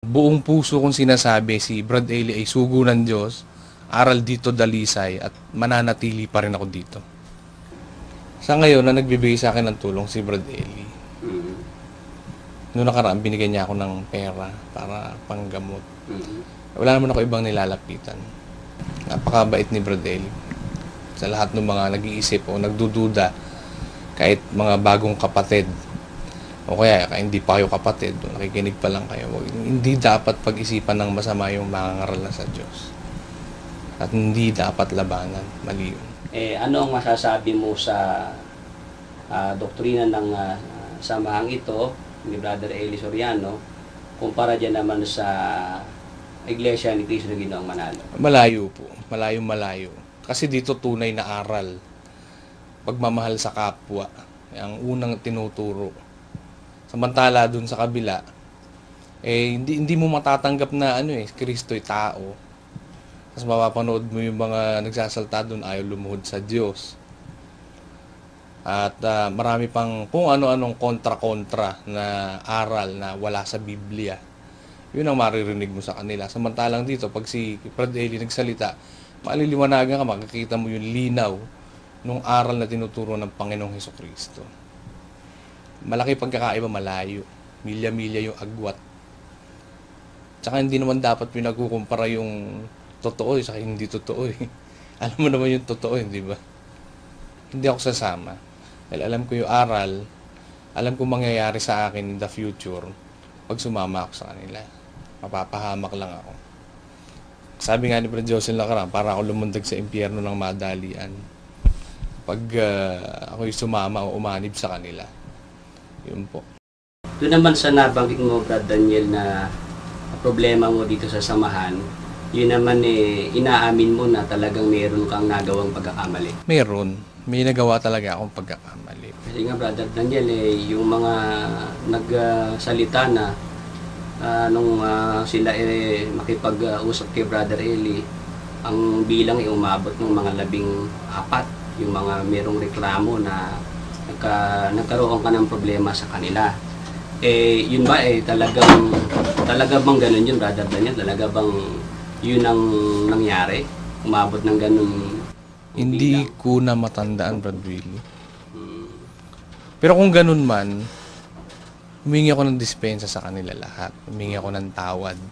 buong puso kong sinasabi si Brad Eli ay sugo ng Diyos, aral dito dalisay at mananatili pa rin ako dito. Sa ngayon na nagbibigay sa akin ng tulong si Brad Eli. Noong nakaraan, binigyan niya ako ng pera para panggamot. Wala naman ako ibang nilalapitan. Napakabait ni Brad Eli. Sa lahat ng mga nag-iisip o nagdududa, kahit mga bagong kapatid, o kaya hindi pa kayo kapatid, nakikinig pa lang kayo, hindi dapat pag-isipan ng masama yung mangangaral na sa Diyos. At hindi dapat labanan. Mali yun. Ano ang masasabi mo sa doktrina ng samahang ito ni Brother Eli Soriano kumpara dyan naman sa Iglesia ni Cristo na Ginoong Manalo? Malayo po. Malayo. Kasi dito tunay na aral. Pagmamahal sa kapwa. Ang unang tinuturo. Samantala dun sa kabila, hindi mo matatanggap na Kristo'y tao. Tapos mapapanood mo yung mga nagsasalta dun, ayaw lumuhod sa Diyos. At marami pang kung ano-anong kontra-kontra na aral na wala sa Biblia. Yun ang maririnig mo sa kanila. Samantalang dito, pag si Brad Eli nagsalita, maliliwanagan ka, makikita mo yung linaw nung aral na tinuturo ng Panginoong Hesukristo. Malaki pagkakaiba, malayo. Milya-milya yung agwat. Tsaka hindi naman dapat pinagkukumpara yung totoo sa hindi totoo Alam mo naman yung totoo, di ba? Hindi ako sasama. Dahil alam ko yung aral, alam ko mangyayari sa akin in the future pag sumama ako sa kanila. Mapapahamak lang ako. Sabi nga ni Brad Josel nakaraan, para ako lumundag sa impyerno ng madalian. Pag ako'y sumama o umanib sa kanila. Yun po. Doon naman sa nabanggit mo, Brad Daniel, na problema mo dito sa samahan, yun naman inaamin mo na talagang meron kang nagawang pagkakamali. Meron. May nagawa talaga akong pagkakamali. Kasi nga, Brother Daniel, yung mga nagsalita na nung sila makipag-usap kay Brother Eli, ang bilang umabot ng mga 14, yung mga merong reklamo na nagkaroon ka ng problema sa kanila. Yun ba talaga bang ganun yun, Brother Daniel? Talaga bang yun ang nangyari? Umabot ng ganun? Hindi ko na matandaan, Brad Willie. Pero kung ganun man, humingi ako ng dispensa sa kanila lahat. Humingi ako ng tawad.